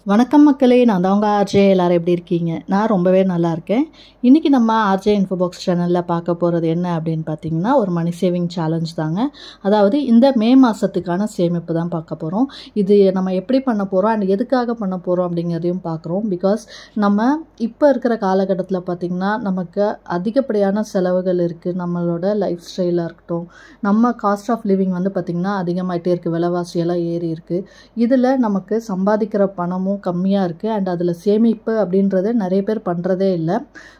வணக்கம் மக்களே, நான் தான் உங்கள் ஆர்ஜே. எல்லோரும் எப்படி இருக்கீங்க? நான் ரொம்பவே நல்லா இருக்கேன். இன்றைக்கி நம்ம ஆர்ஜே இன்ஃபோபாக்ஸ் சேனலில் பார்க்க போகிறது என்ன அப்படின்னு பார்த்தீங்கன்னா, ஒரு மணி சேவிங் சேலஞ்ச் தாங்க. அதாவது இந்த மே மாதத்துக்கான சேமிப்பு தான் பார்க்க போகிறோம். இது நம்ம எப்படி பண்ண போகிறோம் அண்ட் எதுக்காக பண்ண போகிறோம் அப்படிங்கிறதையும் பார்க்குறோம். பிகாஸ் நம்ம இப்போ இருக்கிற காலகட்டத்தில் பார்த்திங்கன்னா நமக்கு அதிகப்படியான செலவுகள் இருக்குது. நம்மளோட லைஃப் ஸ்டைலாக இருக்கட்டும், நம்ம காஸ்ட் ஆஃப் லிவிங் வந்து பார்த்திங்கன்னா அதிகமாகிட்டே இருக்குது. விலைவாசியெல்லாம் ஏறி இருக்குது. இதில் நமக்கு சம்பாதிக்கிற பணமும் கம்மியாக இருக்குது அண்ட் அதில் சேமிப்பு அப்படின்றது நிறைய பேர் பண்ணுறதே இல்லை.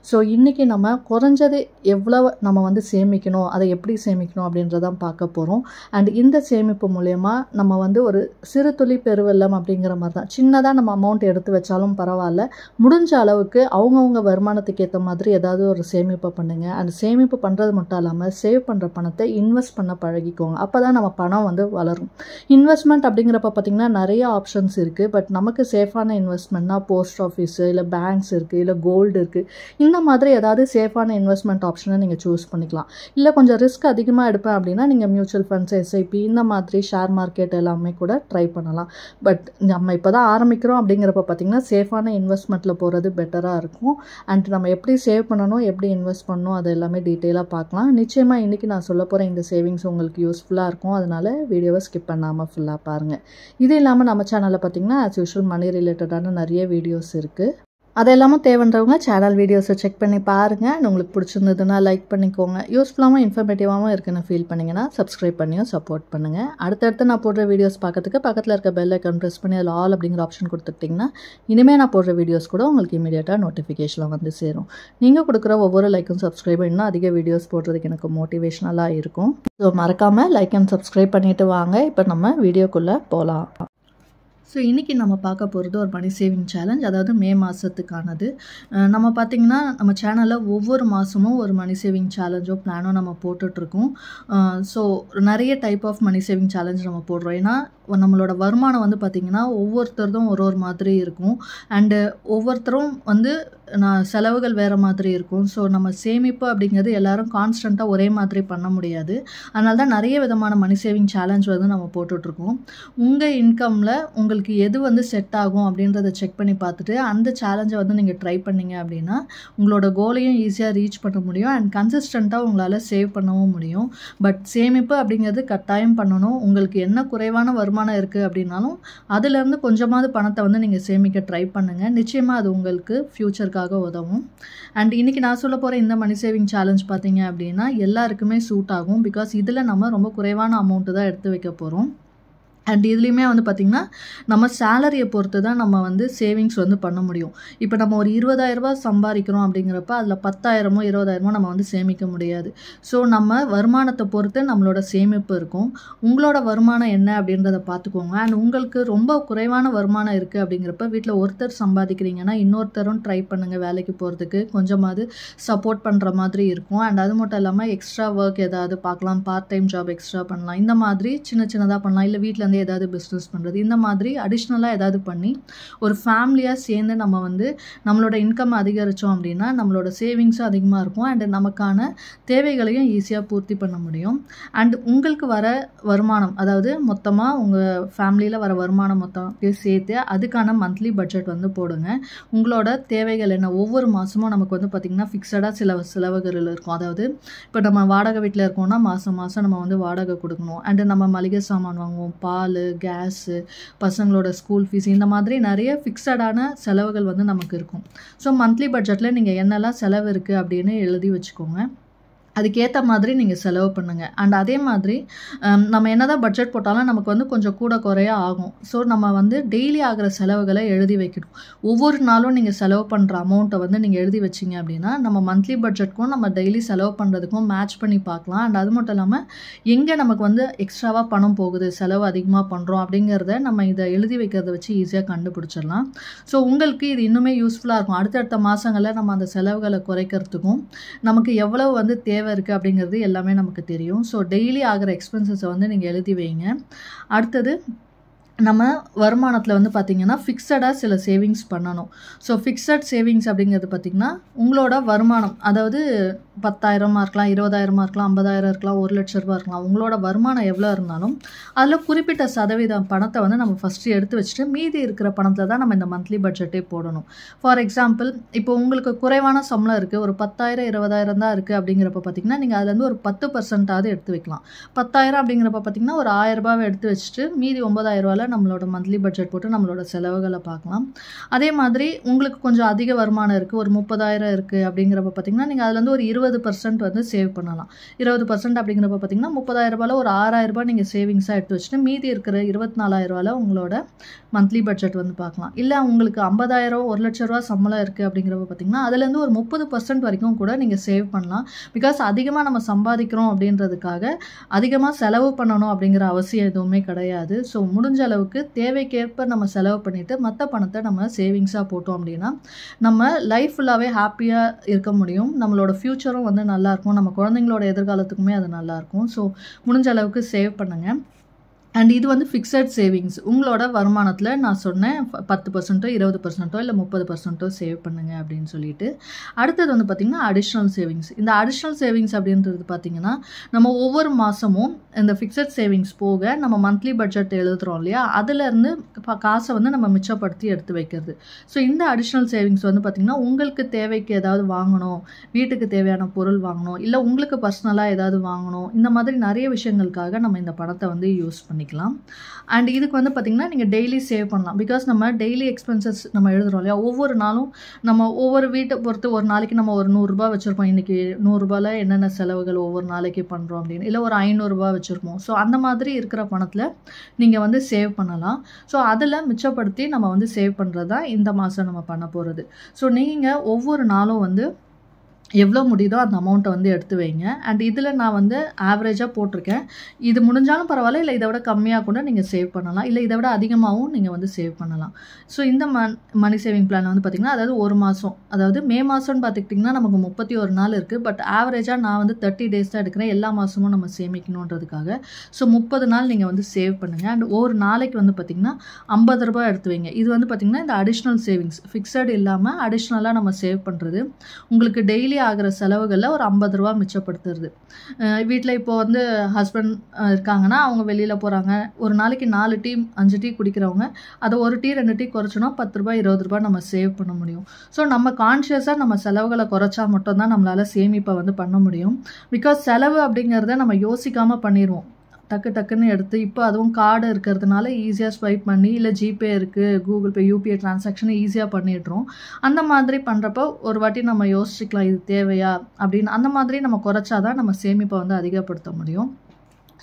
ஸோ இன்றைக்கி நம்ம குறைஞ்சது எவ்வளோ நம்ம வந்து சேமிக்கணும், அதை எப்படி சேமிக்கணும் அப்படின்றதான் பார்க்க போகிறோம். அண்ட் இந்த சேமிப்பு மூலயமா நம்ம வந்து ஒரு சிறு துளி பெருவெல்லம் அப்படிங்கிற மாதிரி தான். சின்னதாக நம்ம அமௌண்ட் எடுத்து வச்சாலும் பரவாயில்ல, முடிஞ்ச அளவுக்கு அவங்கவுங்க வருமானத்துக்கு ஏற்ற மாதிரி ஏதாவது ஒரு சேமிப்பை பண்ணுங்கள். அண்ட் சேமிப்பு பண்ணுறது மட்டும் இல்லாமல் சேவ் பண்ணுற பணத்தை இன்வெஸ்ட் பண்ண பழகிக்கோங்க. அப்போ தான் நம்ம பணம் வந்து வளரும். இன்வெஸ்ட்மெண்ட் அப்படிங்கிறப்ப பார்த்திங்கன்னா நிறைய ஆப்ஷன்ஸ் இருக்குது. பட் நமக்கு சேஃபான இன்வெஸ்ட்மெண்ட்னா போஸ்ட் ஆஃபீஸு, இல்லை பேங்க்ஸ் இருக்குது, இல்லை கோல்டு இருக்குது. இந்த மாதிரி ஏதாவது சேஃபான இன்வெஸ்ட்மெண்ட் ஆப்ஷனை நீங்கள் சூஸ் பண்ணிக்கலாம். இல்லை கொஞ்சம் ரிஸ்க் அதிகமாக எடுப்பேன் அப்படின்னா நீங்கள் மியூச்சுவல் ஃபண்ட்ஸ், எஸ்ஐபி இந்த மாதிரி ஷேர் மார்க்கெட் எல்லாமே கூட ட்ரை பண்ணலாம். பட் நம்ம இப்போ தான் ஆரம்பிக்கிறோம் அப்படிங்கிறப்ப பார்த்திங்கன்னா சேஃபான இன்வெஸ்ட்மெண்ட்டில் போகிறது பெட்டராக இருக்கும். அண்ட் நம்ம எப்படி சேவ் பண்ணணும், எப்படி இன்வெஸ்ட் பண்ணணும், அது எல்லாமே டீட்டெயிலாக பார்க்கலாம். நிச்சயமாக இன்றைக்கி நான் சொல்ல போகிற இந்த சேவிங்ஸ் உங்களுக்கு யூஸ்ஃபுல்லாக இருக்கும். அதனால் வீடியோவை ஸ்கிப் பண்ணாமல் ஃபுல்லாக பாருங்கள். இது இல்லாமல் நம்ம சேனலில் பார்த்திங்கன்னா ஆஸ் யூஷுவல் மணி ரிலேட்டடான நிறைய வீடியோஸ் இருக்குது. அது எல்லாமும் தேவைன்றவங்க சேனல் வீடியோஸை செக் பண்ணி பாருங்கள். அண்ட் உங்களுக்கு பிடிச்சிருந்ததுன்னா லைக் பண்ணிக்கோங்க. யூஸ்ஃபுல்லாகவும் இன்ஃபர்மேட்டிவாகவும் இருக்குன்னு ஃபீல் பண்ணிங்கன்னா சப்ஸ்கிரைப் பண்ணியும் சப்போர்ட் பண்ணுங்கள். அடுத்தடுத்து நான் போடுற வீடியோஸ் பார்க்கறதுக்கு பக்கத்தில் இருக்க பெல் ஐக்கான் ப்ரெஸ் பண்ணி அதில் ஆல் அப்படிங்கிற ஆப்ஷன் கொடுத்துட்டிங்கன்னா இனிமேல் நான் போடுற வீடியோஸ் கூட உங்களுக்கு இமீடியட்டாக நோட்டிஃபிகேஷனில் வந்து சேரும். நீங்கள் கொடுக்குற ஒவ்வொரு லைக்கும் சப்ஸ்கிரைபும் இன்னும் அதிக வீடியோஸ் போடுறதுக்கு எனக்கு மோட்டிவேஷனலாக இருக்கும். ஸோ மறக்காமல் லைக் அண்ட் சப்ஸ்கிரைப் பண்ணிவிட்டு வாங்க. இப்போ நம்ம வீடியோக்குள்ளே போகலாம். ஸோ இன்றைக்கி நம்ம பார்க்க போகிறது ஒரு மணி சேவிங் சேலஞ்ச், அதாவது மே மாதத்துக்கானது. நம்ம பார்த்திங்கன்னா நம்ம சேனலில் ஒவ்வொரு மாதமும் ஒரு மணி சேவிங் சேலஞ்சோ பிளானோ நம்ம போட்டுட்ருக்கோம். ஸோ நிறைய type of money saving challenge நம்ம போடுறோம். ஏன்னா நம்மளோட வருமானம் வந்து பார்த்திங்கன்னா ஒவ்வொருத்தரும் ஒரு ஒரு மாதிரி இருக்கும். அண்டு ஒவ்வொருத்தரும் வந்து செலவுகள் வேறு மாதிரி இருக்கும். ஸோ நம்ம சேமிப்பு அப்படிங்கிறது எல்லோரும் கான்ஸ்டண்ட்டாக ஒரே மாதிரி பண்ண முடியாது. அதனால தான் நிறைய விதமான மணி சேவிங் சேலஞ்ச் வந்து நம்ம போட்டுட்ருக்கோம். உங்கள் இன்கமில் உங்களுக்கு எது வந்து செட் ஆகும் அப்படின்றத செக் பண்ணி பார்த்துட்டு அந்த சேலஞ்சை வந்து நீங்கள் ட்ரை பண்ணிங்க அப்படின்னா உங்களோட கோலையும் ஈஸியாக ரீச் பண்ண முடியும். அண்ட் கன்சிஸ்டண்ட்டாக உங்களால் சேவ் பண்ணவும் முடியும். பட் சேமிப்பு அப்படிங்கிறது கட்டாயம் பண்ணணும். உங்களுக்கு என்ன குறைவான வருமானம் இருக்குது அப்படின்னாலும் அதுலேருந்து கொஞ்சமாவது பணத்தை வந்து நீங்கள் சேமிக்க ட்ரை பண்ணுங்கள். நிச்சயமாக அது உங்களுக்கு ஃப்யூச்சருக்காக உதவும். அண்ட் இன்றைக்கி நான் சொல்ல போகிற இந்த மணி சேவிங் சேலஞ்ச் பார்த்தீங்க அப்படின்னா எல்லாருக்குமே சூட் ஆகும். பிகாஸ் இதில் நம்ம ரொம்ப குறைவான அமௌண்ட்டு தான் எடுத்து வைக்க போகிறோம். அண்ட் இதுலேயுமே வந்து பார்த்திங்கன்னா நம்ம சேலரியை பொறுத்து தான் நம்ம வந்து சேவிங்ஸ் வந்து பண்ண முடியும். இப்போ நம்ம ஒரு 20,000 சம்பாதிக்கிறோம் அப்படிங்கிறப்ப அதில் 10,000 20,000 நம்ம வந்து சேமிக்க முடியாது. ஸோ நம்ம வருமானத்தை பொறுத்து நம்மளோட சேமிப்பு இருக்கும். உங்களோட வருமானம் என்ன அப்படின்றத பார்த்துக்கோங்க. அண்ட் உங்களுக்கு ரொம்ப குறைவான வருமானம் இருக்குது அப்படிங்கிறப்ப வீட்டில் ஒருத்தர் சம்பாதிக்கிறீங்கன்னா இன்னொருத்தரும் ட்ரை பண்ணுங்கள் வேலைக்கு போகிறதுக்கு. கொஞ்சமாவது சப்போர்ட் பண்ணுற மாதிரி இருக்கும். அண்ட் அது மட்டும் இல்லாமல் எக்ஸ்ட்ரா ஒர்க் ஏதாவது பார்க்கலாம், பார்ட் டைம் ஜாப் எக்ஸ்ட்ரா பண்ணலாம். இந்த மாதிரி சின்னதாக பண்ணலாம். இல்லை வீட்டில் ஏதாவது பிஸ்னஸ் பண்ணுறது, இந்த மாதிரி அடிஷ்னலாக ஏதாவது பண்ணி ஒரு ஃபேமிலியாக சேர்ந்து நம்ம வந்து நம்மளோட இன்கம் அதிகரித்தோம் அப்படின்னா நம்மளோட சேவிங்ஸும் அதிகமாக இருக்கும். அண்ட் நமக்கான தேவைகளையும் ஈஸியாக பூர்த்தி பண்ண முடியும். அண்ட் உங்களுக்கு வர வருமானம், அதாவது மொத்தமாக உங்கள் ஃபேமிலியில் வர வருமானம் மொத்தத்தையும் சேர்த்து அதுக்கான மந்த்லி பட்ஜெட் வந்து போடுங்க. உங்களோட தேவைகள் என்ன, ஒவ்வொரு மாதமும் நமக்கு வந்து பார்த்திங்கன்னா ஃபிக்ஸடாக சில செலவுகள் இருக்கும். அதாவது இப்போ நம்ம வாடகை வீட்டில் இருக்கோம்னா மாதம் நம்ம வந்து வாடகை கொடுக்கணும். அண்டு நம்ம மளிகை சாமான் வாங்குவோம், பால், கேஸு, பசங்களோட ஸ்கூல் ஃபீஸ், இந்த மாதிரி நிறைய ஃபிக்ஸடான செலவுகள் வந்து நமக்கு இருக்கும். ஸோ மந்த்லி பட்ஜெட்டில் நீங்கள் என்னெல்லாம் செலவு இருக்குது அப்படின்னு எழுதி வச்சுக்கோங்க. அதுக்கேற்ற மாதிரி நீங்கள் செலவு பண்ணுங்கள். அண்ட் அதே மாதிரி நம்ம என்ன தான் பட்ஜெட் போட்டாலும் நமக்கு வந்து கொஞ்சம் கூட குறைய ஆகும். ஸோ நம்ம வந்து டெய்லி ஆகிற செலவுகளை எழுதி வைக்கணும். ஒவ்வொரு நாளும் நீங்கள் செலவு பண்ணுற அமௌண்ட்டை வந்து நீங்கள் எழுதி வச்சிங்க அப்படின்னா நம்ம மந்த்லி பட்ஜெட்க்கும் நம்ம டெய்லி செலவு பண்ணுறதுக்கும் மேட்ச் பண்ணி பார்க்கலாம். அண்ட் அது மட்டும் இல்லாமல் எங்கே நமக்கு வந்து எக்ஸ்ட்ராவாக பணம் போகுது, செலவு அதிகமாக பண்ணுறோம் அப்படிங்கிறத நம்ம இதை எழுதி வைக்கிறத வச்சு ஈஸியாக கண்டுபிடிச்சிடலாம். ஸோ உங்களுக்கு இது இன்னுமே யூஸ்ஃபுல்லாக இருக்கும். அடுத்தடுத்த மாதங்களில் நம்ம அந்த செலவுகளை குறைக்கிறதுக்கும் நமக்கு எவ்வளவு வந்து தேவை இருக்குது அப்படிங்கிறது எல்லாமே நமக்கு தெரியும். ஸோ டெய்லி ஆகிற எக்ஸ்பென்சஸை வந்து நீங்கள் எழுதி வைங்க. அடுத்தது நம்ம வருமானத்தில் வந்து பார்த்திங்கன்னா ஃபிக்ஸடாக சில சேவிங்ஸ் பண்ணணும். ஸோ ஃபிக்ஸட் சேவிங்ஸ் அப்படிங்கிறது பார்த்திங்கன்னா உங்களோட வருமானம், அதாவது 10,000 இருக்கலாம், 20,000 இருக்கலாம், 50,000 இருக்கலாம், 1,00,000 ரூபா இருக்கலாம். உங்களோட வருமானம் எவ்வளோ இருந்தாலும் அதில் குறிப்பிட்ட சதவீதம் பணத்தை வந்து நம்ம ஃபஸ்ட்டு எடுத்து வச்சுட்டு மீதி இருக்கிற பணத்தில் தான் நம்ம இந்த மந்த்லி பட்ஜெட்டே போடணும். ஃபார் எக்ஸாம்பிள், இப்போ உங்களுக்கு குறைவான சம்பளம் இருக்குது, ஒரு 10,000 20,000 தான் இருக்குது அப்படிங்கிறப்ப பார்த்திங்கன்னா நீங்கள் அதுலேருந்து ஒரு 10% எடுத்து வைக்கலாம். 10,000 அப்படிங்கிறப்ப பார்த்திங்கன்னா ஒரு 1,000 ரூபாவை எடுத்து வச்சுட்டு மீதி 9,000 ரூபாயில் நம்மளோட மந்த்லி பட்ஜெட் போட்டு நம்மளோட செலவுகளை பார்க்கலாம். அதே மாதிரி உங்களுக்கு கொஞ்சம் அதிக வருமானம் இருக்குது, ஒரு 30,000 இருக்குது அப்படிங்கிறப்ப பார்த்திங்கன்னா நீங்கள் அதுலேருந்து ஒரு 20% வந்து சேவ் பண்ணலாம். 20% அப்படிங்கிறப்ப பார்த்திங்கன்னா 30,000 ரூபாயில் ஒரு 6,000 ரூபாய் நீங்கள் சேவிங்ஸாக எடுத்து வச்சுட்டு மீதி இருக்கிற 24,000 ரூபாயில் உங்களோட மந்த்லி பட்ஜெட் வந்து பார்க்கலாம். இல்லை உங்களுக்கு 50,000 1,00,000 ரூபா சம்பளம் இருக்குது அப்படிங்கிறப்ப பார்த்திங்கன்னா அதுலேருந்து ஒரு 30% வரைக்கும் கூட நீங்கள் சேவ் பண்ணலாம். பிகாஸ் அதிகமாக நம்ம சம்பாதிக்கிறோம் அப்படின்றதுக்காக அதிகமாக செலவு பண்ணணும் அப்படிங்கிற அவசியம் எதுவுமே கிடையாது. ஸோ முடிஞ்ச அளவுக்கு தேவைக்கேற்ப நம்ம செலவு பண்ணிவிட்டு மற்ற பணத்தை நம்ம சேவிங்ஸாக போட்டோம் அப்படின்னா நம்ம லைஃப் ஃபுல்லாகவே ஹாப்பியாக இருக்க முடியும். நம்மளோட ஃப்யூச்சரும் வந்து நல்லாயிருக்கும், நம்ம குழந்தைங்களோட எதிர்காலத்துக்குமே அது நல்லாயிருக்கும். ஸோ முடிஞ்ச அளவுக்கு சேவ் பண்ணுங்கள். அண்ட் இது வந்து ஃபிக்ஸட் சேவிங்ஸ். உங்களோட வருமானத்தில் நான் சொன்னேன் 10%, 20%, இல்லை 30% சேவ் பண்ணுங்கள் அப்படின்னு சொல்லிட்டு. அடுத்தது வந்து பார்த்திங்கன்னா அடிஷ்னல் சேவிங்ஸ். இந்த அடிஷ்னல் சேவிங்ஸ் அப்படின்றது பார்த்திங்கன்னா நம்ம ஒவ்வொரு மாதமும் இந்த ஃபிக்ஸட் சேவிங்ஸ் போக நம்ம மந்த்லி பட்ஜெட் எழுதுகிறோம் இல்லையா, அதுலேருந்து காசை வந்து நம்ம மிச்சப்படுத்தி எடுத்து வைக்கிறது. ஸோ இந்த அடிஷ்னல் சேவிங்ஸ் வந்து பார்த்திங்கன்னா உங்களுக்கு தேவைக்கு ஏதாவது வாங்கணும், வீட்டுக்கு தேவையான பொருள் வாங்கணும், இல்லை உங்களுக்கு பர்சனலாக ஏதாவது வாங்கணும், இந்த மாதிரி நிறைய விஷயங்களுக்காக நம்ம இந்த பணத்தை வந்து யூஸ் பண்ணிக்கலாம். அண்ட் இதுக்கு வந்து பார்த்திங்கன்னா நீங்கள் டெய்லி சேவ் பண்ணலாம். பிகாஸ் நம்ம டெய்லி எக்ஸ்பென்சஸ் நம்ம எழுதுகிறோம் இல்லையா, ஒவ்வொரு நாளும் நம்ம ஒவ்வொரு வீட்டை பொறுத்து ஒரு நாளைக்கு நம்ம ஒரு 100 ரூபா வச்சுருப்போம். இன்றைக்கி 100 ரூபாயில் என்னென்ன செலவுகள் ஒவ்வொரு நாளைக்கு பண்ணுறோம் அப்படின்னு, இல்லை ஒரு 500 ரூபா வச்சுருப்போம். ஸோ அந்த மாதிரி இருக்கிற பணத்தில் நீங்கள் வந்து சேவ் பண்ணலாம். ஸோ அதில் மிச்சப்படுத்தி நம்ம வந்து சேவ் பண்ணுறது தான் இந்த மாதம் நம்ம பண்ண போகிறது. ஸோ நீங்கள் ஒவ்வொரு நாளும் வந்து எவ்வளோ முடியுதோ அந்த அமௌண்ட்டை வந்து எடுத்து வைங்க. அண்ட் இதில் நான் வந்து ஆவரேஜாக போட்டிருக்கேன். இது முடிஞ்சாலும் பரவாயில்ல, இல்லை இதை விட கம்மியாக கூட நீங்கள் சேவ் பண்ணலாம், இல்லை இதை விட அதிகமாகவும் நீங்கள் வந்து சேவ் பண்ணலாம். ஸோ இந்த மணி சேவிங் பிளான் வந்து பார்த்திங்கன்னா அதாவது ஒரு மாதம், அதாவது மே மாதம்னு பார்த்துக்கிட்டிங்கன்னா நமக்கு 31 நாள் இருக்குது. பட் ஆவரேஜாக நான் வந்து 30 டேஸ் தான் எடுக்கிறேன், எல்லா மாதமும் நம்ம சேமிக்கணுன்றதுக்காக. ஸோ 30 நாள் நீங்கள் வந்து சேவ் பண்ணுங்கள். அண்ட் ஒரு நாளைக்கு வந்து பார்த்திங்கன்னா 50 ரூபாய் எடுத்து வைங்க. இது வந்து பார்த்திங்கன்னா இந்த அடிஷ்னல் சேவிங்ஸ், ஃபிக்ஸட் இல்லாமல் அடிஷ்னலாக நம்ம சேவ் பண்ணுறது. உங்களுக்கு டெய்லி ஆகிற செலவுகளில் ஒரு 50 ரூபா மிச்சப்படுத்துறது. வீட்டில் இப்போ வந்து ஹஸ்பண்ட் இருக்காங்கன்னா அவங்க வெளியில் போகிறாங்க, ஒரு நாளைக்கு 4 டீ 5 டீ குடிக்கிறவங்க அதை 1 டீ 2 டீ குறைச்சோன்னா 10 ரூபாய் 20 ரூபாய் நம்ம சேவ் பண்ண முடியும். ஸோ நம்ம கான்ஷியஸாக நம்ம செலவுகளை குறைச்சா மட்டும்தான் நம்மளால் சேமிப்பை வந்து பண்ண முடியும். பிகாஸ் செலவு அப்படிங்கிறத நம்ம யோசிக்காமல் பண்ணிடுவோம், டக்குன்னு எடுத்து. இப்போ அதுவும் கார்டு இருக்கிறதுனால ஈஸியாக ஸ்வைப் பண்ணி, இல்லை ஜிபே இருக்குது, கூகுள் பே, யூபிஐ டிரான்சாக்ஷனை ஈஸியாக பண்ணிடுறோம். அந்த மாதிரி பண்ணுறப்போ ஒரு வாட்டி நம்ம யோசிச்சுக்கலாம் இது தேவையா அப்படின்னு. அந்த மாதிரி நம்ம குறைச்சாதான் நம்ம சேமிப்பை வந்து அதிகப்படுத்த முடியும்.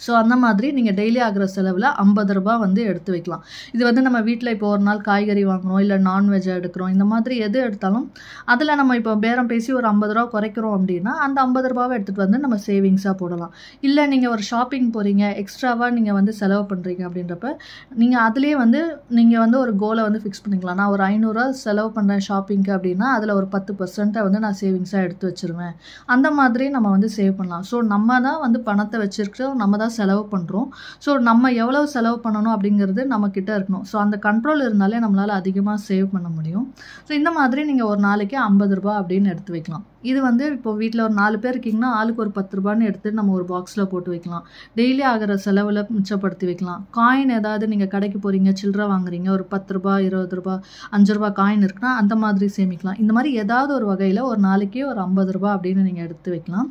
ஸோ அந்த மாதிரி நீங்கள் டெய்லி ஆகிற செலவில் 50 ரூபாய் வந்து எடுத்து வைக்கலாம். இது வந்து நம்ம வீட்டில் இப்போ ஒரு நாள் காய்கறி வாங்குகிறோம், இல்லை நான்வெஜ் எடுக்கிறோம், இந்த மாதிரி எது எடுத்தாலும் அதில் நம்ம இப்போ பேரம் பேசி ஒரு 50 ரூபா குறைக்கிறோம் அப்படின்னா அந்த 50 ரூபாவை எடுத்துகிட்டு வந்து நம்ம சேவிங்ஸாக போடலாம். இல்லை நீங்கள் ஒரு ஷாப்பிங் போகிறீங்க, எக்ஸ்ட்ராவாக நீங்கள் வந்து செலவு பண்ணுறீங்க அப்படின்றப்ப நீங்கள் அதுலேயே வந்து நீங்கள் வந்து ஒரு கோலை வந்து ஃபிக்ஸ் பண்ணிக்கலாம். நான் ஒரு 500 ரூபா செலவு பண்ணுறேன் ஷாப்பிங்க்கு அப்படின்னா அதில் ஒரு 10% வந்து நான் சேவிங்ஸாக எடுத்து வச்சுருவேன். அந்த மாதிரி நம்ம வந்து சேவ் பண்ணலாம். ஸோ நம்ம தான் வந்து பணத்தை வச்சுருக்கோம், நம்ம தான் செலவு பண்ணுறோம். ஸோ நம்ம எவ்வளவு செலவு பண்ணணும் அப்படிங்கிறது நம்மக்கிட்ட இருக்கணும். ஸோ அந்த கண்ட்ரோல் இருந்தாலே நம்மளால் அதிகமாக சேவ் பண்ண முடியும். ஸோ இந்த மாதிரி நீங்கள் ஒரு நாளைக்கு 50 ரூபாய் அப்படின்னு எடுத்து வைக்கலாம். இது வந்து இப்போ வீட்டில் ஒரு 4 பேர் இருக்கீங்கன்னா ஆளுக்கு ஒரு 10 ரூபான்னு எடுத்து நம்ம ஒரு பாக்ஸில் போட்டு வைக்கலாம். டெய்லி ஆகிற செலவில் மிச்சப்படுத்தி வைக்கலாம். காயின் ஏதாவது நீங்கள் கடைக்கு போகிறீங்க, சில்லறை வாங்குறீங்க, ஒரு 10 ரூபாய் 20 ரூபாய் 5 ரூபாய் காயின் இருக்குன்னா அந்த மாதிரி சேமிக்கலாம். இந்த மாதிரி ஏதாவது ஒரு வகையில் ஒரு நாளைக்கே ஒரு 50 ரூபாய் அப்படின்னு நீங்கள் எடுத்து வைக்கலாம்.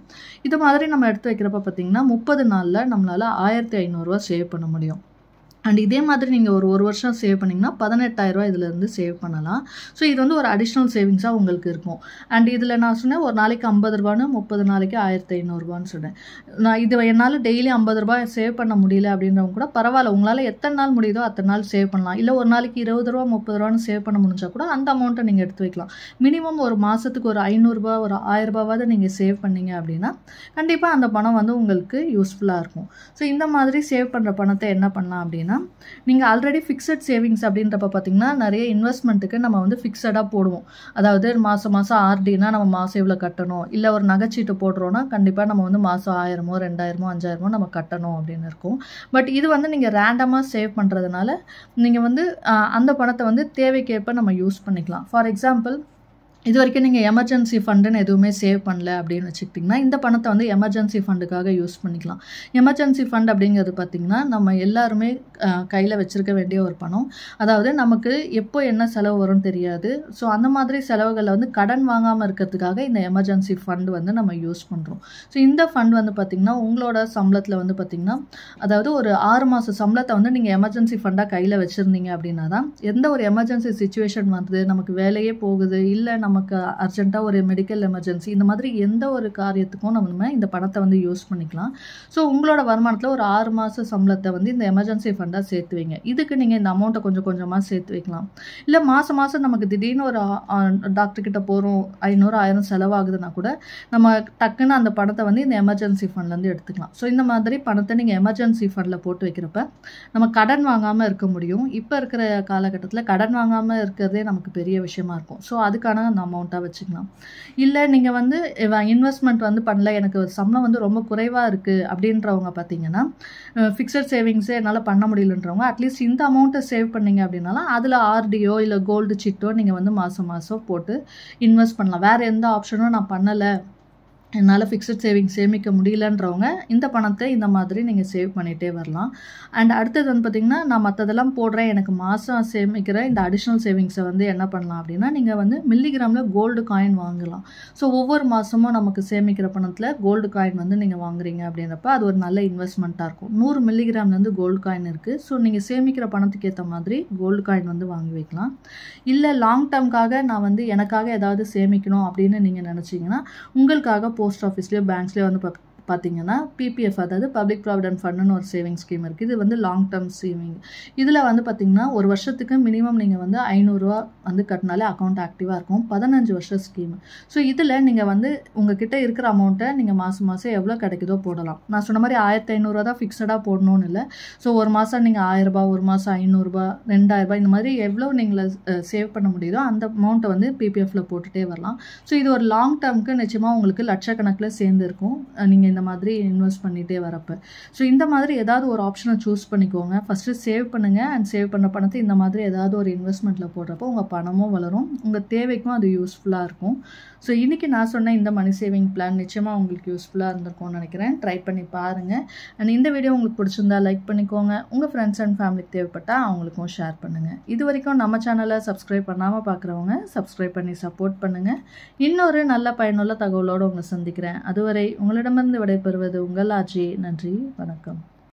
இது மாதிரி நம்ம எடுத்து வைக்கிறப்ப பார்த்தீங்கன்னா 30 நாளில் நம்மளால் 1,500 ரூபாய் சேவ் பண்ண முடியும். அண்ட் இதே மாதிரி நீங்கள் ஒரு வருஷம் சேவ் பண்ணிங்கன்னா 18,000 ரூபாய் இதிலேருந்து சேவ் பண்ணலாம். ஸோ இது வந்து ஒரு அடிஷ்னல் சேவிங்ஸாக உங்களுக்கு இருக்கும். அண்ட் இதில் நான் சொன்னேன் ஒரு நாளைக்கு 50 ரூபான்னு, 30 நாளைக்கு 1,500 ரூபான்னு சொன்னேன். நான் இது என்னால் டெய்லி 50 ரூபாய் சேவ் பண்ண முடியல அப்படின்றவங்க கூட பரவாயில்ல, உங்களால் எத்தனை நாள் முடியுதோ அத்தனை நாள் சேவ் பண்ணலாம். இல்லை ஒரு நாளைக்கு 20 ரூபா 30 ரூபான்னு சேவ் பண்ண முடிஞ்சால் கூட அந்த அமௌண்ட்டை நீங்கள் எடுத்து வைக்கலாம். மினிமம் ஒரு மாதத்துக்கு ஒரு 500 ரூபாய் ஒரு 1000 ரூபாவது நீங்கள் சேவ் பண்ணீங்க அப்படின்னா கண்டிப்பாக அந்த பணம் வந்து உங்களுக்கு யூஸ்ஃபுல்லாக இருக்கும். ஸோ இந்த மாதிரி சேவ் பண்ணுற பணத்தை என்ன பண்ணலாம் அப்படின்னா பார்த்தீங்கன்னா நீங்கள் ஆல்ரெடி ஃபிக்ஸட் சேவிங்ஸ் அப்படின்றப்ப பார்த்தீங்கன்னா நிறைய இன்வெஸ்ட்மெண்ட்டுக்கு நம்ம வந்து ஃபிக்ஸடாக போடுவோம். அதாவது மாதம் ஆர்டினா நம்ம மாதம் இவ்வளோ கட்டணும், இல்லை ஒரு நகைச்சீட்டு போடுறோன்னா கண்டிப்பாக நம்ம வந்து மாதம் 1000மோ 2000மோ 5000மோ நம்ம கட்டணும் அப்படின்னு இருக்கும். பட் இது வந்து நீங்கள் ரேண்டமாக சேவ் பண்ணுறதுனால நீங்கள் வந்து அந்த பணத்தை வந்து தேவைக்கேற்ப நம்ம யூஸ் பண்ணிக்கலாம். ஃபார் எக்ஸாம்பிள், இது வரைக்கும் நீங்கள் எமர்ஜென்சி ஃபண்டுன்னு எதுவுமே சேவ் பண்ணல அப்படின்னு வச்சுக்கிட்டிங்கன்னா இந்த பணத்தை வந்து எமர்ஜென்சி ஃபண்டுக்காக யூஸ் பண்ணிக்கலாம். எமர்ஜென்சி ஃபண்ட் அப்படிங்கிறது பார்த்திங்கன்னா நம்ம எல்லாருமே கையில் வச்சுருக்க வேண்டிய ஒரு பணம். அதாவது நமக்கு எப்போ என்ன செலவு வரும்னு தெரியாது. ஸோ அந்த மாதிரி செலவுகளில் வந்து கடன் வாங்காமல் இருக்கிறதுக்காக இந்த எமர்ஜென்சி ஃபண்ட் வந்து நம்ம யூஸ் பண்ணுறோம். ஸோ இந்த ஃபண்ட் வந்து பார்த்திங்கன்னா உங்களோட சம்பளத்தில் வந்து பார்த்திங்கன்னா அதாவது ஒரு 6 மாத சம்பளத்தை வந்து நீங்கள் எமர்ஜென்சி ஃபண்டாக கையில் வச்சுருந்தீங்க அப்படின்னா தான் எந்த ஒரு எமர்ஜென்சி சிச்சுவேஷன் வருது, நமக்கு வேலையே போகுது, இல்லை நமக்கு அர்ஜென்ட்டாக ஒரு மெடிக்கல் எமர்ஜென்சி, இந்த மாதிரி எந்த ஒரு காரியத்துக்கும் நம்ம இந்த பணத்தை வந்து யூஸ் பண்ணிக்கலாம். ஸோ உங்களோட வருமானத்தில் ஒரு 6 மாத சம்பளத்தை வந்து இந்த எமர்ஜென்சி ஃபண்டாக சேர்த்து வைங்க. இதுக்கு நீங்கள் இந்த அமௌண்ட்டை கொஞ்சம் கொஞ்சமாக சேர்த்து வைக்கலாம். இல்லை மாதம் நமக்கு திடீர்னு ஒரு டாக்டர்கிட்ட போகிறோம், 500 1000 செலவாகுதுன்னா கூட நம்ம டக்குன்னு அந்த பணத்தை வந்து இந்த எமர்ஜென்சி ஃபண்ட்லேருந்து எடுத்துக்கலாம். ஸோ இந்த மாதிரி பணத்தை நீங்கள் எமர்ஜென்சி ஃபண்டில் போட்டு வைக்கிறப்ப நம்ம கடன் வாங்காமல் இருக்க முடியும். இப்போ இருக்கிற காலகட்டத்தில் கடன் வாங்காமல் இருக்கிறதே நமக்கு பெரிய விஷயமா இருக்கும். ஸோ அதுக்கான அந்த அமௌண்ட்டாக வச்சுக்கலாம். இல்லை நீங்கள் வந்து இன்வெஸ்ட்மெண்ட் வந்து பண்ணல, எனக்கு சம்பளம் வந்து ரொம்ப குறைவாக இருக்குது அப்படின்றவங்க பார்த்தீங்கன்னா ஃபிக்ஸட் சேவிங்ஸே என்னால் பண்ண முடியலன்றவங்க அட்லீஸ்ட் இந்த அமௌண்ட்டை சேவ் பண்ணிங்க அப்படின்னாலும் அதில் ஆர்டியோ இல்லை கோல்டு சிட்டோ நீங்கள் வந்து மாதம் போட்டு இன்வெஸ்ட் பண்ணலாம். வேறு எந்த ஆப்ஷனும் நான் பண்ணலை, என்னால் ஃபிக்ஸட் சேவிங்ஸ் சேமிக்க முடியலன்றவங்க இந்த பணத்தை இந்த மாதிரி நீங்கள் சேவ் பண்ணிகிட்டே வரலாம். அண்ட் அடுத்தது வந்து பார்த்திங்கன்னா நான் மற்றதெல்லாம் போடுறேன், எனக்கு மாதம் சேமிக்கிற இந்த அடிஷ்னல் சேவிங்ஸை வந்து என்ன பண்ணலாம் அப்படின்னா நீங்கள் வந்து மில்லிகிராமில் கோல்டு காயின் வாங்கலாம். ஸோ ஒவ்வொரு மாதமும் நமக்கு சேமிக்கிற பணத்தில் கோல்டு காயின் வந்து நீங்கள் வாங்குறீங்க அப்படின்றப்ப அது ஒரு நல்ல இன்வெஸ்ட்மெண்ட்டாக இருக்கும். 100 மில்லிகிராம்லேருந்து கோல்டு காயின் இருக்குது. ஸோ நீங்கள் சேமிக்கிற பணத்துக்கு ஏற்ற மாதிரி கோல்டு காயின் வந்து வாங்கி வைக்கலாம். இல்லை லாங் டேர்ம்காக நான் வந்து எனக்காக ஏதாவது சேமிக்கணும் அப்படின்னு நீங்கள் நினச்சிங்கன்னா உங்களுக்காக போஸ்ட் ஆஃபீஸ்லேயோ பேங்க்ஸ்லேயோ வந்து பார்த்தீங்கன்னா பிபிஎஃப், அதாவது பப்ளிக் ப்ராவிடென்ட் ஃபண்டுன்னு ஒரு சேவிங் ஸ்கீம் இருக்குது. இது வந்து லாங் டேர்ம் சேவிங். இதில் வந்து பார்த்திங்கன்னா ஒரு வருஷத்துக்கு மினிமம் நீங்கள் வந்து 500 ரூபா வந்து கட்டினாலே அக்கௌண்ட் ஆக்டிவாக இருக்கும். 15 வருஷம் ஸ்கீம். ஸோ இதில் நீங்கள் வந்து உங்ககிட்ட இருக்கிற அமௌண்ட்டை நீங்கள் மாதம் எவ்வளோ கிடைக்குதோ போடலாம். நான் சொன்ன மாதிரி 1500 தான் ஃபிக்ஸடாக போடணும்னு இல்லை. ஸோ ஒரு மாதம் நீங்கள் 1000 ரூபா, ஒரு மாதம் 500 ரூபா, 2000 ரூபாய், இந்த மாதிரி எவ்வளோ நீங்கள் சேவ் பண்ண முடியுதோ அந்த அமௌண்ட்டை வந்து பிபிஎஃப்பில் போட்டுகிட்டே வரலாம். ஸோ இது ஒரு லாங் டேர்முக்கு நிச்சயமாக உங்களுக்கு லட்சக்கணக்கில் சேர்ந்து இருக்கும் நீங்கள் இந்த மாதிரி இன்வெஸ்ட் பண்ணிகிட்டே வரப்போ. ஸோ இந்த மாதிரி ஏதாவது ஒரு ஆப்ஷனை சூஸ் பண்ணிக்கோங்க. ஃபஸ்ட்டு சேவ் பண்ணுங்கள். அண்ட் சேவ் பண்ண பணத்தை இந்த மாதிரி ஏதாவது ஒரு இன்வெஸ்ட்மெண்ட்டில் போடுறப்போ உங்கள் பணமும் வளரும், உங்கள் தேவைக்கும் அது யூஸ்ஃபுல்லாக இருக்கும். ஸோ இன்றைக்கி நான் சொன்ன இந்த மணி சேவிங் பிளான் நிச்சயமாக உங்களுக்கு யூஸ்ஃபுல்லாக இருந்திருக்கும்னு நினைக்கிறேன். ட்ரை பண்ணி பாருங்கள். அண்ட் இந்த வீடியோ உங்களுக்கு பிடிச்சிருந்தா லைக் பண்ணிக்கோங்க. உங்கள் ஃப்ரெண்ட்ஸ் அண்ட் ஃபேமிலிக்கு தேவைப்பட்டால் அவங்களுக்கும் ஷேர் பண்ணுங்கள். இது வரைக்கும் நம்ம சேனலை சப்ஸ்கிரைப் பண்ணாமல் பார்க்குறவங்க சப்ஸ்கிரைப் பண்ணி சப்போர்ட் பண்ணுங்கள். இன்னொரு நல்ல பயனுள்ள தகவலோடு உங்களை சந்திக்கிறேன். அதுவரை உங்களிடமிருந்து விடைபெறுவது உங்கள் ஆர்ஜே. நன்றி, வணக்கம்.